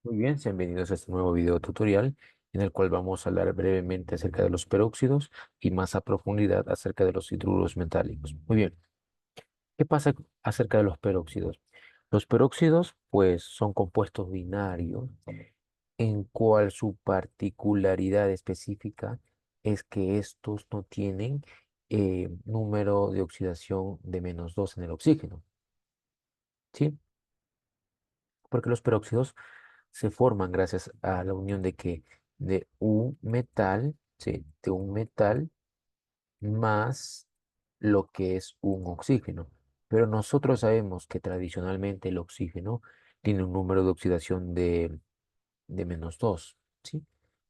Muy bien, sean bienvenidos a este nuevo video tutorial en el cual vamos a hablar brevemente acerca de los peróxidos y más a profundidad acerca de los hidruros metálicos. Muy bien, ¿qué pasa acerca de los peróxidos? Los peróxidos, pues, son compuestos binarios en cual su particularidad específica es que estos no tienen número de oxidación de -2 en el oxígeno, ¿sí? Porque los peróxidos se forman gracias a la unión de un metal, ¿sí? De un metal más lo que es un oxígeno. Pero nosotros sabemos que tradicionalmente el oxígeno tiene un número de oxidación de -2, ¿sí?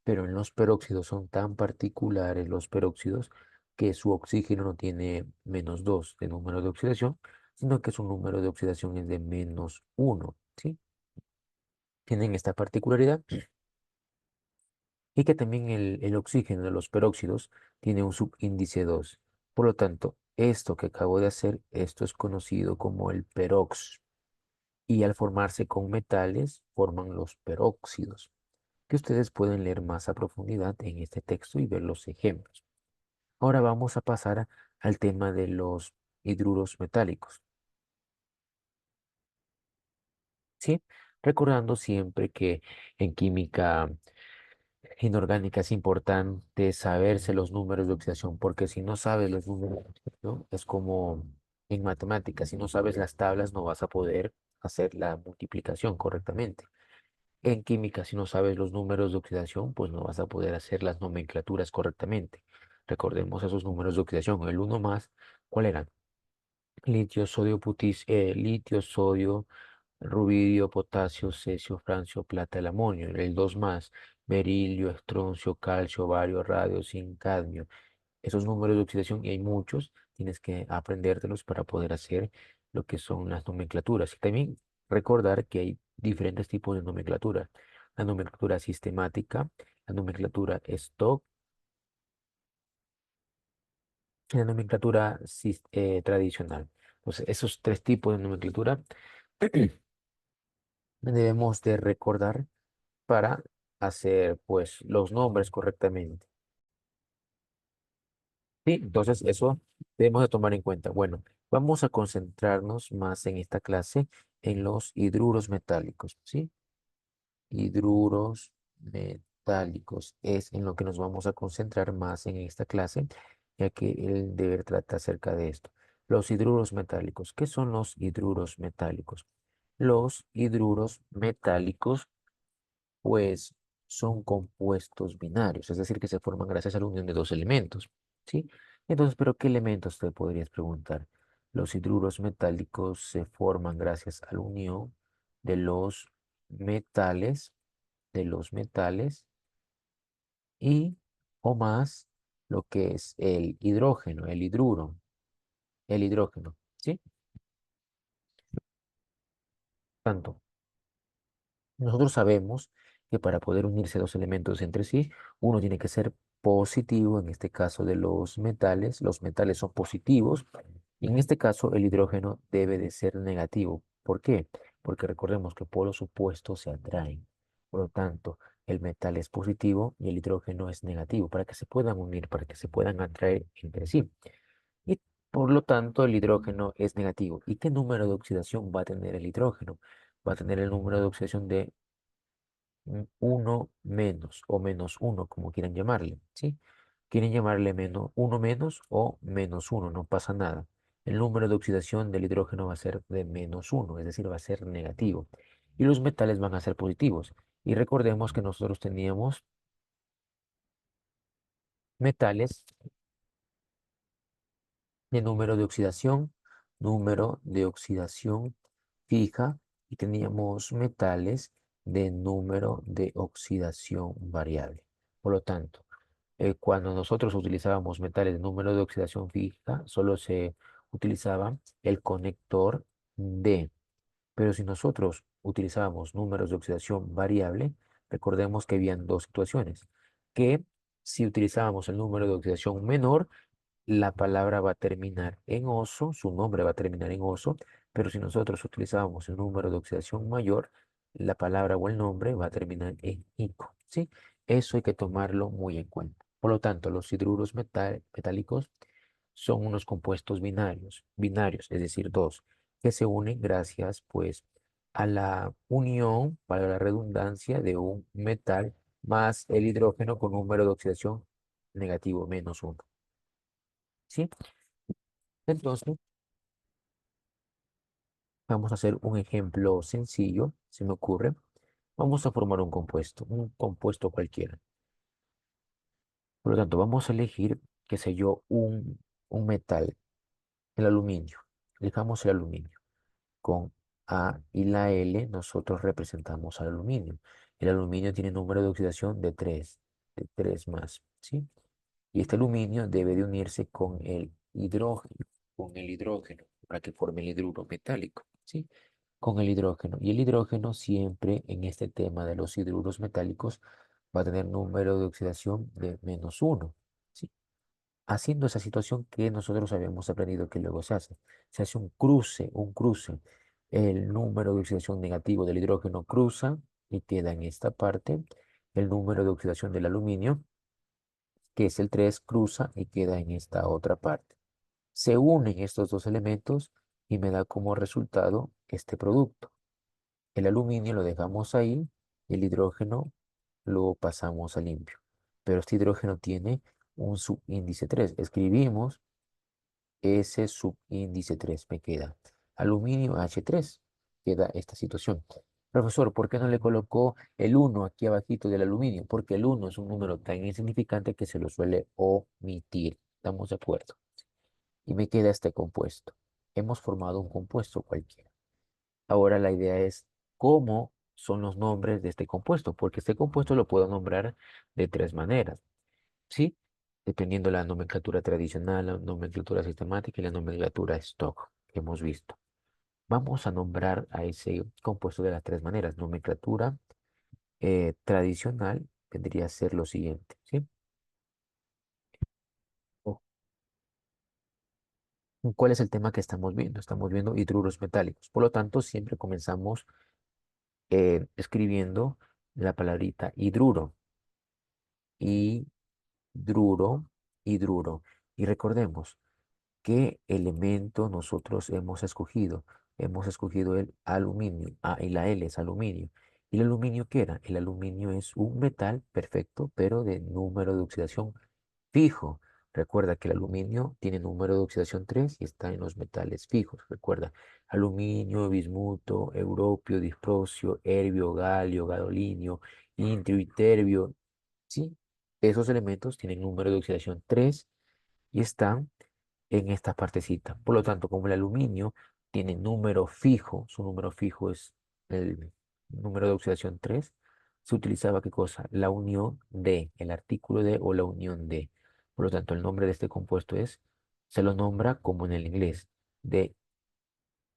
Pero en los peróxidos son tan particulares los peróxidos que su oxígeno no tiene -2 de número de oxidación, sino que su número de oxidación es de -1, ¿sí? Tienen esta particularidad y que también el oxígeno de los peróxidos tiene un subíndice 2. Por lo tanto, esto que acabo de hacer, esto es conocido como el perox. Y al formarse con metales, forman los peróxidos, que ustedes pueden leer más a profundidad en este texto y ver los ejemplos. Ahora vamos a pasar al tema de los hidruros metálicos, ¿sí? Recordando siempre que en química inorgánica es importante saberse los números de oxidación, porque si no sabes los números de oxidación, es como en matemáticas, si no sabes las tablas no vas a poder hacer la multiplicación correctamente. En química, si no sabes los números de oxidación, pues no vas a poder hacer las nomenclaturas correctamente. Recordemos esos números de oxidación. El uno más, ¿cuál eran? Litio, sodio, rubidio, potasio, cesio, francio, plata, el amonio. El 2 más, berilio, estroncio, calcio, bario, radio, zinc, cadmio. Esos números de oxidación, y hay muchos, tienes que aprendértelos para poder hacer lo que son las nomenclaturas. Y también recordar que hay diferentes tipos de nomenclatura. La nomenclatura sistemática, la nomenclatura stock, y la nomenclatura tradicional. Entonces, esos tres tipos de nomenclatura debemos de recordar para hacer pues los nombres correctamente. Sí, entonces eso debemos de tomar en cuenta. Bueno, vamos a concentrarnos más en esta clase en los hidruros metálicos, ¿sí? Hidruros metálicos es en lo que nos vamos a concentrar más en esta clase, ya que el deber trata acerca de esto. Los hidruros metálicos. ¿Qué son los hidruros metálicos? Los hidruros metálicos pues son compuestos binarios, es decir, que se forman gracias a la unión de dos elementos, ¿sí? Entonces, ¿pero qué elementos te podrías preguntar? Los hidruros metálicos se forman gracias a la unión de metales, de los metales y o más lo que es el hidrógeno, el hidrógeno, ¿sí? Tanto. Nosotros sabemos que para poder unirse dos elementos entre sí, uno tiene que ser positivo, en este caso de los metales son positivos, y en este caso el hidrógeno debe de ser negativo. ¿Por qué? Porque recordemos que polos opuestos se atraen. Por lo tanto, el metal es positivo y el hidrógeno es negativo para que se puedan unir, para que se puedan atraer entre sí. Y por lo tanto, el hidrógeno es negativo. ¿Y qué número de oxidación va a tener el hidrógeno? Va a tener el número de oxidación de uno menos o -1, como quieran llamarle, ¿sí? Quieren llamarle menos, uno menos o -1, no pasa nada. El número de oxidación del hidrógeno va a ser de -1, es decir, va a ser negativo. Y los metales van a ser positivos. Y recordemos que nosotros teníamos metales de número de oxidación fija, y teníamos metales de número de oxidación variable. Por lo tanto, cuando nosotros utilizábamos metales de número de oxidación fija, solo se utilizaba el conector D. Pero si nosotros utilizábamos números de oxidación variable, recordemos que habían dos situaciones, que si utilizábamos el número de oxidación menor, la palabra va a terminar en oso, su nombre va a terminar en oso, pero si nosotros utilizábamos el número de oxidación mayor, la palabra o el nombre va a terminar en ico, ¿sí? Eso hay que tomarlo muy en cuenta. Por lo tanto, los hidruros metálicos son unos compuestos binarios, es decir, dos, que se unen gracias, pues, a la unión, para la redundancia, de un metal más el hidrógeno con número de oxidación negativo, -1, ¿sí? Entonces, vamos a hacer un ejemplo sencillo, se me ocurre. Vamos a formar un compuesto cualquiera. Por lo tanto, vamos a elegir, qué sé yo, un metal, el aluminio. Elijamos el aluminio. Con A y la L nosotros representamos al aluminio. El aluminio tiene número de oxidación de 3 más, ¿sí? Y este aluminio debe de unirse con el hidrógeno, para que forme el hidruro metálico, ¿sí? Con el hidrógeno. Y el hidrógeno siempre en este tema de los hidruros metálicos va a tener número de oxidación de -1, ¿sí? Haciendo esa situación que nosotros habíamos aprendido que luego se hace. Se hace un cruce. El número de oxidación negativo del hidrógeno cruza y queda en esta parte. El número de oxidación del aluminio, que es el 3, cruza y queda en esta otra parte. Se unen estos dos elementos y me da como resultado este producto. El aluminio lo dejamos ahí y el hidrógeno lo pasamos a limpio. Pero este hidrógeno tiene un subíndice 3. Escribimos ese subíndice 3, me queda aluminio H3. Queda esta situación. Profesor, ¿por qué no le colocó el 1 aquí abajito del aluminio? Porque el 1 es un número tan insignificante que se lo suele omitir. ¿Estamos de acuerdo? Y me queda este compuesto. Hemos formado un compuesto cualquiera. Ahora la idea es cómo son los nombres de este compuesto, porque este compuesto lo puedo nombrar de tres maneras, ¿sí? Dependiendo de la nomenclatura tradicional, la nomenclatura sistemática y la nomenclatura stock que hemos visto. Vamos a nombrar a ese compuesto de las tres maneras. Nomenclatura tradicional vendría a ser lo siguiente, ¿sí? Oh, ¿cuál es el tema que estamos viendo? Estamos viendo hidruros metálicos. Por lo tanto, siempre comenzamos escribiendo la palabrita hidruro, hidruro, hidruro. Y recordemos, ¿qué elemento nosotros hemos escogido? Hemos escogido el aluminio. Ah, y la L es aluminio. ¿Y el aluminio qué era? El aluminio es un metal perfecto, pero de número de oxidación fijo. Recuerda que el aluminio tiene número de oxidación 3 y está en los metales fijos. Recuerda, aluminio, bismuto, europio, disprosio, herbio, galio, gadolinio, intrio y terbio. ¿Sí? Esos elementos tienen número de oxidación 3 y están en esta partecita. Por lo tanto, como el aluminio tiene número fijo, su número fijo es el número de oxidación 3, se utilizaba ¿qué cosa? La unión de, el artículo de o la unión de. Por lo tanto, el nombre de este compuesto se lo nombra como en el inglés, de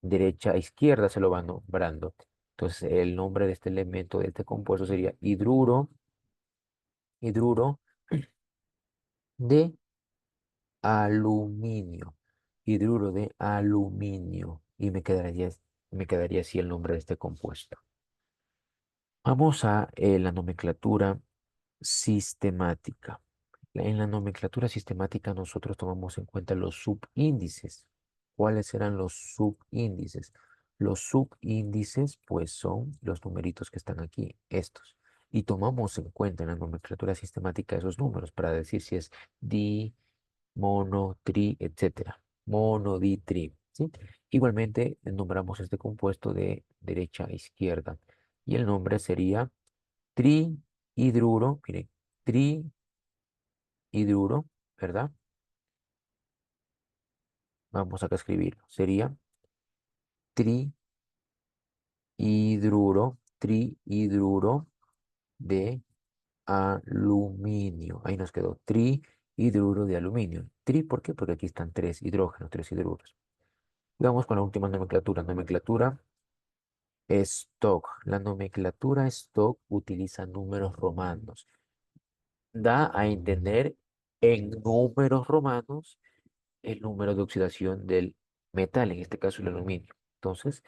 derecha a izquierda se lo va nombrando. Entonces, el nombre de este elemento, de este compuesto sería hidruro de aluminio, hidruro de aluminio, y me quedaría así el nombre de este compuesto. Vamos a la nomenclatura sistemática. En la nomenclatura sistemática nosotros tomamos en cuenta los subíndices. ¿Cuáles serán los subíndices? Los subíndices, pues, son los numeritos que están aquí, estos. Y tomamos en cuenta en la nomenclatura sistemática esos números para decir si es di, mono, tri, etcétera. Mono, di, tri, ¿sí? Igualmente, nombramos este compuesto de derecha a izquierda. Y el nombre sería trihidruro, miren, trihidruro, ¿verdad? Vamos acá a escribirlo. Sería trihidruro de aluminio. Ahí nos quedó trihidruro de aluminio. Tri, ¿por qué? Porque aquí están tres hidrógenos, tres hidruros. Y vamos con la última nomenclatura. Nomenclatura stock. La nomenclatura stock utiliza números romanos. Da a entender en números romanos el número de oxidación del metal, en este caso el aluminio. Entonces,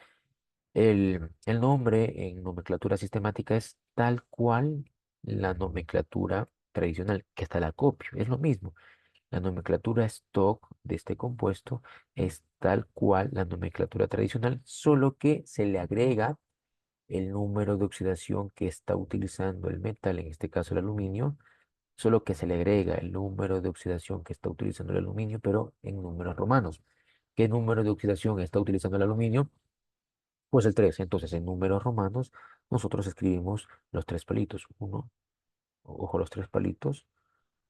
El nombre en nomenclatura sistemática es tal cual la nomenclatura tradicional, que hasta la copio, es lo mismo. La nomenclatura stock de este compuesto es tal cual la nomenclatura tradicional, solo que se le agrega el número de oxidación que está utilizando el metal, en este caso el aluminio, solo que se le agrega el número de oxidación que está utilizando el aluminio, pero en números romanos. ¿Qué número de oxidación está utilizando el aluminio? Pues el 3. Entonces, en números romanos, nosotros escribimos los tres palitos. Uno, ojo, los tres palitos.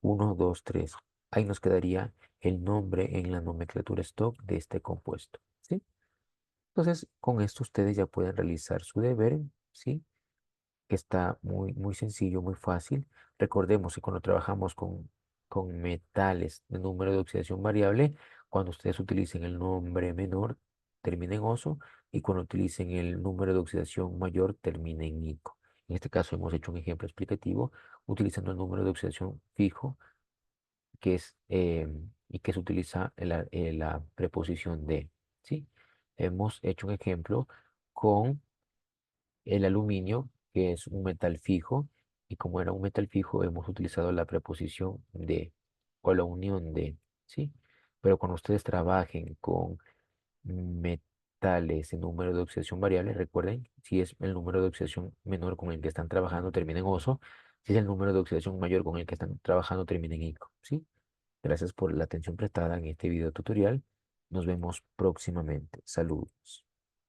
Uno, dos, tres. Ahí nos quedaría el nombre en la nomenclatura stock de este compuesto. ¿Sí? Entonces, con esto ustedes ya pueden realizar su deber, ¿sí? Que está muy sencillo, muy fácil. Recordemos que cuando trabajamos con metales de número de oxidación variable, cuando ustedes utilicen el nombre menor, termina en oso, y cuando utilicen el número de oxidación mayor, termina en ico. En este caso hemos hecho un ejemplo explicativo utilizando el número de oxidación fijo, que es, y que se utiliza la preposición de, ¿sí? Hemos hecho un ejemplo con el aluminio, que es un metal fijo, y como era un metal fijo, hemos utilizado la preposición de o la unión de, ¿sí? Pero cuando ustedes trabajen con metales en número de oxidación variable, recuerden, si es el número de oxidación menor con el que están trabajando, termina en oso; si es el número de oxidación mayor con el que están trabajando, termina en ico, ¿sí? Gracias por la atención prestada en este video tutorial. Nos vemos próximamente. Saludos.